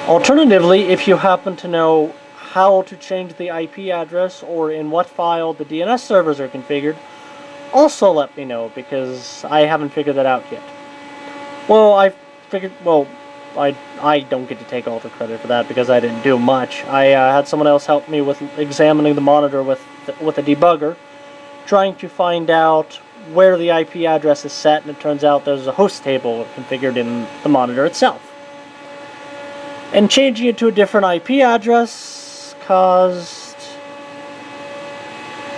Alternatively, if you happen to know how to change the IP address or in what file the DNS servers are configured, also let me know, because I haven't figured that out yet. Well, I don't get to take all the credit for that because I didn't do much. I had someone else help me with examining the monitor with a debugger, trying to find out where the IP address is set, and it turns out there's a host table configured in the monitor itself. And changing it to a different IP address caused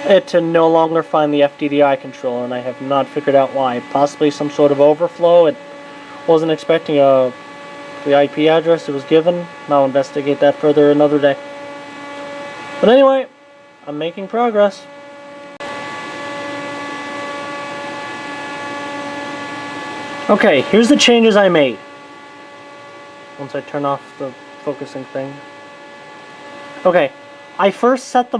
it to no longer find the FDDI controller, and I have not figured out why. Possibly some sort of overflow. It wasn't expecting the IP address it was given. I'll investigate that further another day. But anyway, I'm making progress. Okay, here's the changes I made. Once I turn off the focusing thing. Okay, I first set the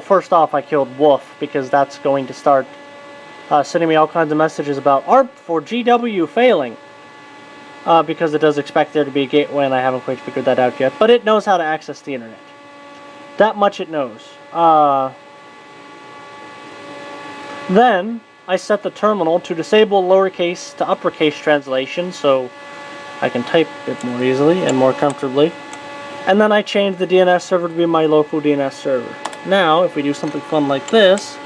first off I killed Wolf, because that's going to start sending me all kinds of messages about ARP for GW failing. Because it does expect there to be a gateway, and I haven't quite figured that out yet. But it knows how to access the internet. That much it knows. Then I set the terminal to disable lowercase to uppercase translation, so I can type it more easily and more comfortably. And then I changed the DNS server to be my local DNS server. Now, if we do something fun like this,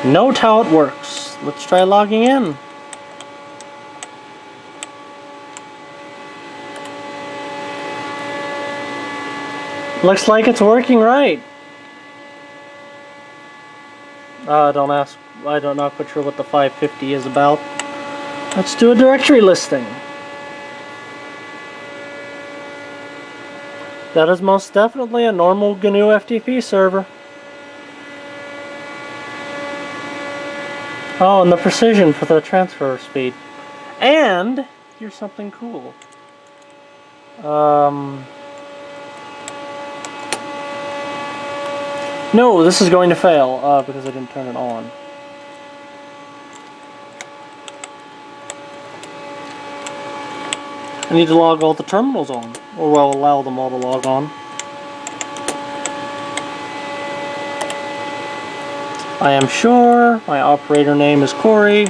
note how it works. Let's try logging in. Looks like it's working right. Don't ask. I'm not quite sure what the 550 is about. Let's do a directory listing. That is most definitely a normal GNU FTP server. Oh, and the precision for the transfer speed. And here's something cool. No, this is going to fail because I didn't turn it on. I need to log all the terminals on, or well, allow them all to log on. I am sure my operator name is Corey.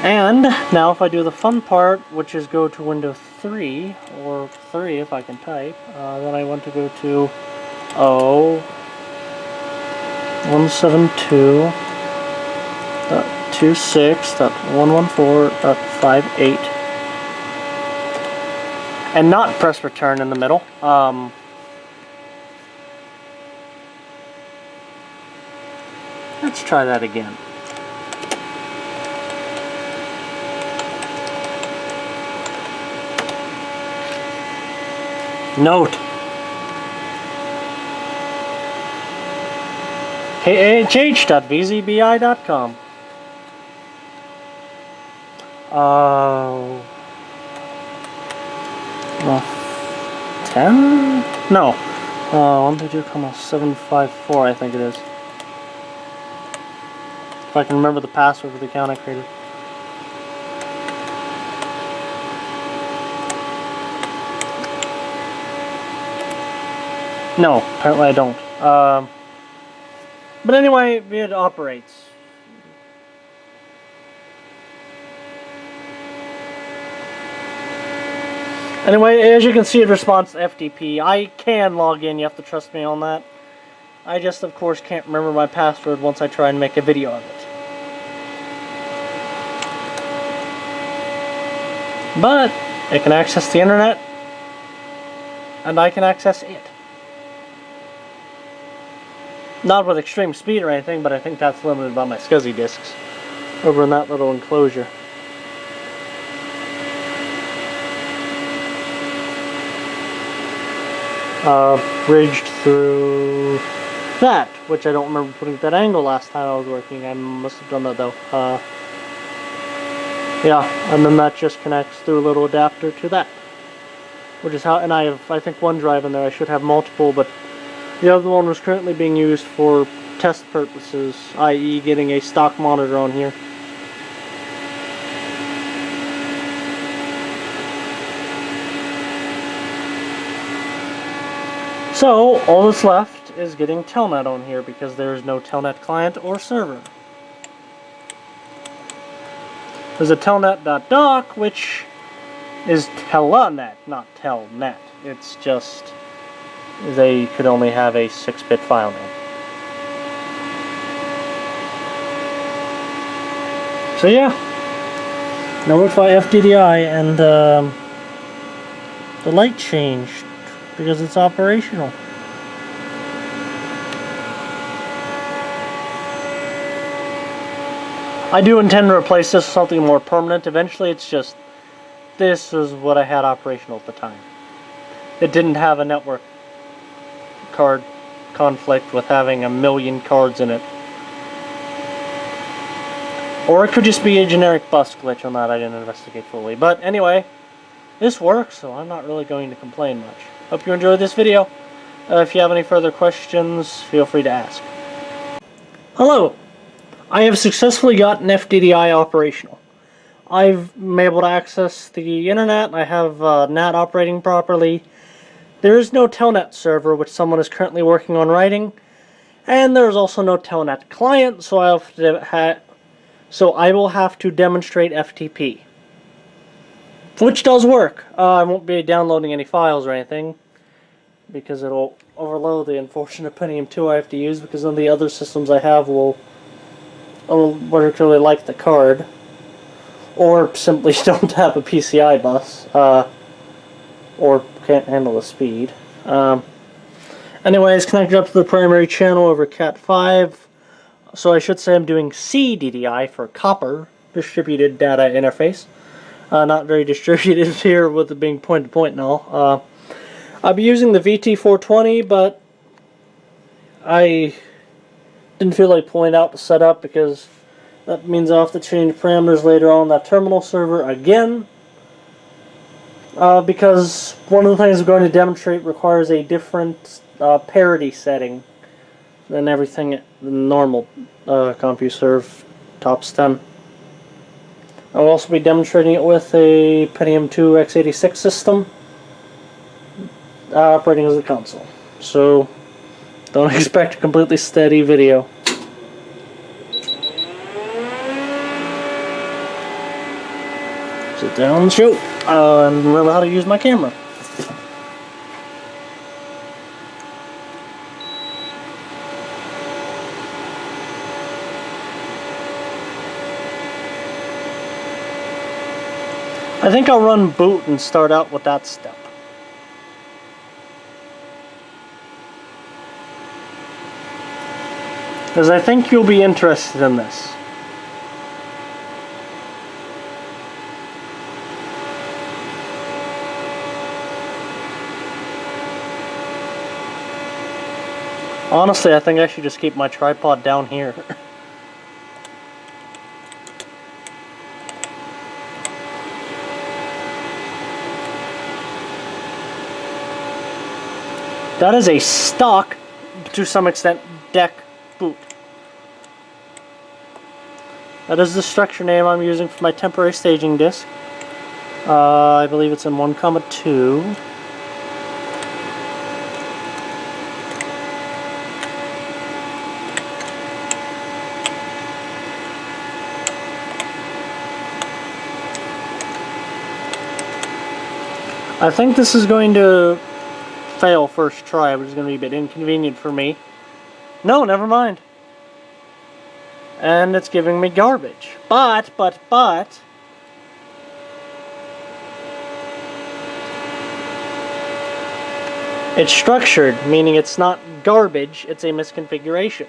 And now if I do the fun part, which is go to Windows 3, or 3 if I can type, then I want to go to 172.26.114.58 and not press return in the middle. Let's try that again. Note. khh.vzbi.com. 10? No. 132.754, I think it is. If I can remember the password for the account I created. No, apparently I don't. But anyway, it operates. Anyway, as you can see, it responds to FTP. I can log in, you have to trust me on that. I just, of course, can't remember my password once I try and make a video of it. But it can access the internet, and I can access it. Not with extreme speed or anything, but I think that's limited by my SCSI disks over in that little enclosure. Bridged through that, which I don't remember putting that angle last time I was working. I must have done that though. Yeah, and then that just connects through a little adapter to that, which is how. And I have, I think, one drive in there. I should have multiple, but the other one was currently being used for test purposes, i.e. getting a stock monitor on here. So, all that's left is getting Telnet on here because there is no Telnet client or server. There's a telnet.doc, which is Telenet, not Telnet. It's just they could only have a 6-bit file name. So yeah, notify FDDI, and the light changed because it's operational. I do intend to replace this with something more permanent eventually. It's just, this is what I had operational at the time. It didn't have a network card conflict with having a million cards in it. Or it could just be a generic bus glitch on that I didn't investigate fully. But anyway, this works, so I'm not really going to complain much. Hope you enjoyed this video. If you have any further questions, feel free to ask. Hello! I have successfully gotten FDDI operational. I've been able to access the internet. I have NAT operating properly. There is no Telnet server, which someone is currently working on writing. And there is also no Telnet client, so I will have to demonstrate FTP. Which does work. I won't be downloading any files or anything, because it'll overload the unfortunate Pentium 2 I have to use, because none of the other systems I have will particularly like the card, or simply don't have a PCI bus, or can't handle the speed. Anyways, connected up to the primary channel over Cat5, so I should say I'm doing CDDI for copper, distributed data interface. Not very distributed here with it being point-to-point and all. I'll be using the VT420, but I didn't feel like pulling out the setup because that means I'll have to change parameters later on that terminal server again. Because one of the things I'm going to demonstrate requires a different parity setting than everything the normal CompuServe tops 10. I'll also be demonstrating it with a Pentium 2 x86 system operating as a console. So don't expect a completely steady video. Sit down and shoot. And remember how to use my camera. I think I'll run boot and start out with that step. Because I think you'll be interested in this. Honestly, I think I should just keep my tripod down here. That is a stock, to some extent, deck boot. That is the structure name I'm using for my temporary staging disk. I believe it's in 1,2. I think this is going to fail first try, which is going to be a bit inconvenient for me. No, never mind. And it's giving me garbage. But, it's structured, meaning it's not garbage, it's a misconfiguration.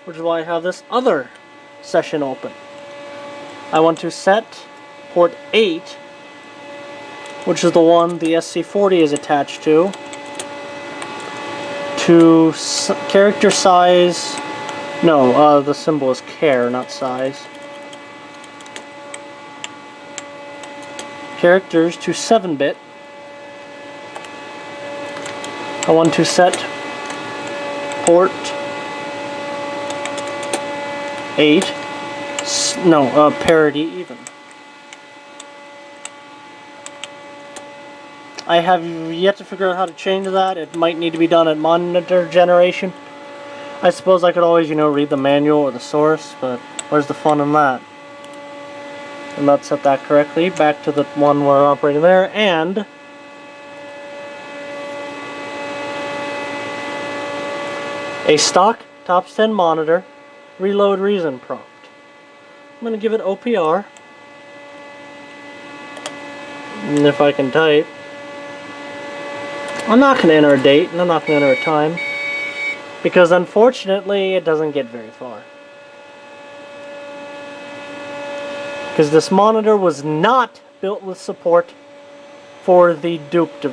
Which is why I have this other session open. I want to set port 8, which is the one the SC-40 is attached to character size. No, the symbol is char, not size. Characters to 7-bit. I want to set port 8. No, parity even. I have yet to figure out how to change that. It might need to be done at monitor generation. I suppose I could always, read the manual or the source, but where's the fun in that? And not set that correctly. Back to the one we're operating there, and a stock TOPS 10 monitor reload reason prompt. I'm going to give it OPR, and if I can type, I'm not going to enter a date, and I'm not going to enter a time, because unfortunately it doesn't get very far. Because this monitor was not built with support for the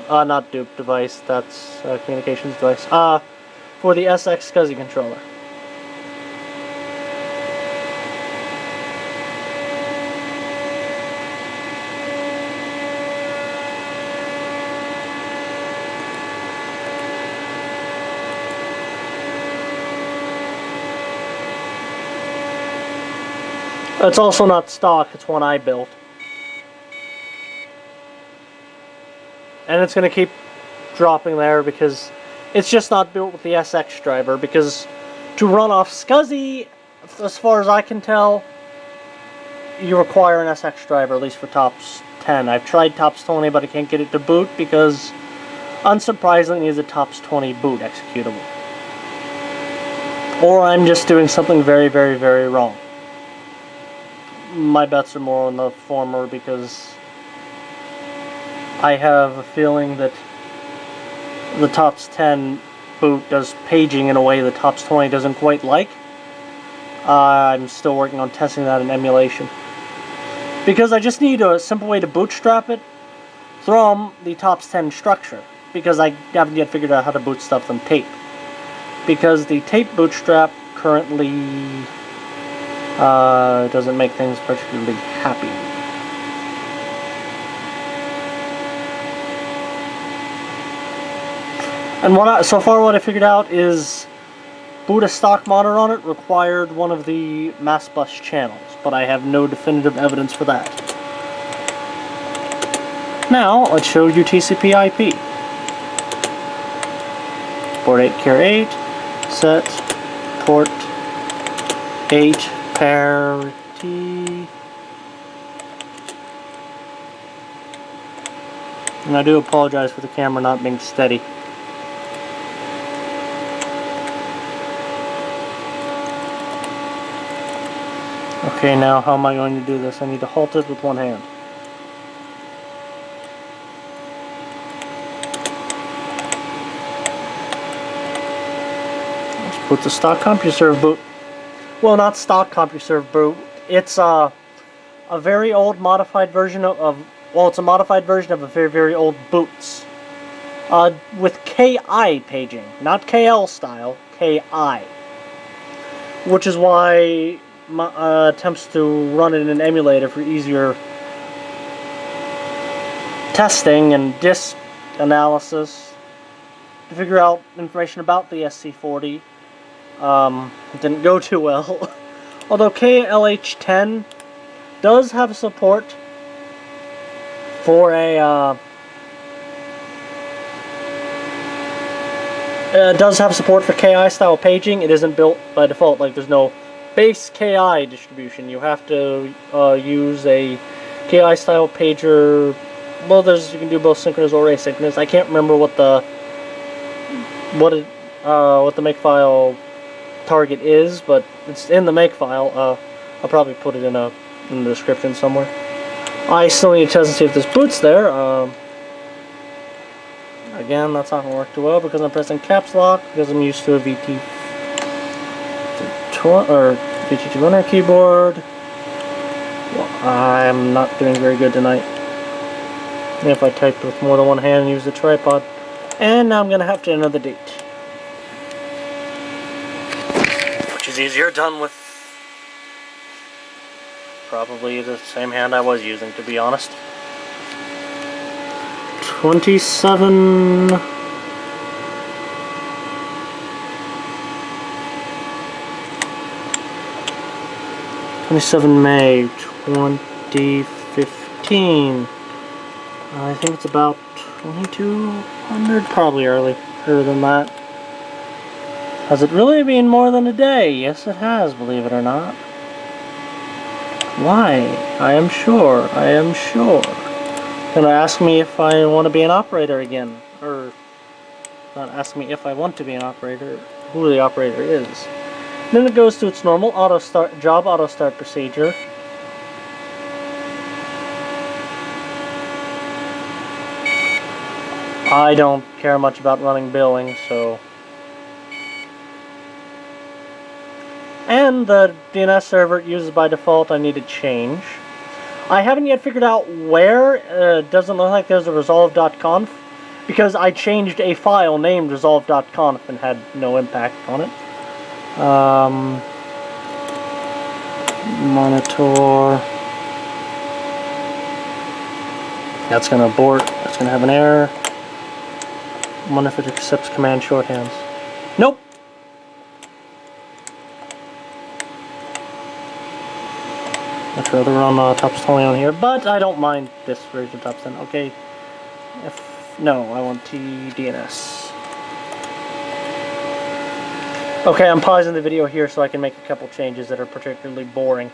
not Duke device, that's a communications device, for the SX SCSI controller. It's also not stock, it's one I built. And it's going to keep dropping there because it's just not built with the SX driver, because to run off SCSI, as far as I can tell, you require an SX driver, at least for TOPS 10. I've tried TOPS 20, but I can't get it to boot because, unsurprisingly, it's a TOPS 20 boot executable. Or I'm just doing something very, very, very wrong. My bets are more on the former, because I have a feeling that the TOPS 10 boot does paging in a way the TOPS 20 doesn't quite like. I'm still working on testing that in emulation. Because I just need a simple way to bootstrap it from the TOPS 10 structure, because I haven't yet figured out how to boot stuff from tape. Because the tape bootstrap currently doesn't make things particularly happy. And so far what I figured out is boot a stock monitor on it required one of the mass bus channels, but I have no definitive evidence for that. Now let's show you TCP IP. Port 8 Cure 8, set port 8 parity. And I do apologize for the camera not being steady. Okay, now how am I going to do this? I need to halt it with one hand. Let's put the stock CompuServe boot. Well, not stock CompuServe boot. It's a very old modified version it's a modified version of a very, very old boots. With KI paging. Not KL style, KI. Which is why my attempts to run it in an emulator for easier testing and disk analysis to figure out information about the SC-40 didn't go too well. Although KLH10 does have support for a does have support for KI style paging. It isn't built by default, like there's no base KI distribution. You have to use a KI style pager. Well, you can do both synchronous or asynchronous. I can't remember what the makefile target is, but it's in the makefile. I'll probably put it in the description somewhere. I still need to test and see if this boot's there. Again, that's not going to work too well because I'm pressing caps lock because I'm used to a VT200 keyboard. Well, I'm not doing very good tonight. If I typed with more than one hand and use the tripod. And now I'm going to have to enter the date. Which is easier done with probably the same hand I was using, to be honest. 27... 27 May 2015. I think it's about 2200, probably earlier than that. Has it really been more than a day? Yes, it has, believe it or not. Why? I am sure. I am sure. Gonna ask me if I want to be an operator again. Or, not ask me if I want to be an operator, who the operator is. Then it goes to its normal job auto start procedure. I don't care much about running billing, so... And the DNS server it uses by default I need to change. I haven't yet figured out where. It doesn't look like there's a resolve.conf, because I changed a file named resolve.conf and had no impact on it. Monitor. That's going to abort. That's going to have an error. I wonder if it accepts command shorthands. Nope. I'd rather run Tops 20 on here, but I don't mind this version of Tops 10. Okay. No, I want TDNS. Okay, I'm pausing the video here so I can make a couple changes that are particularly boring.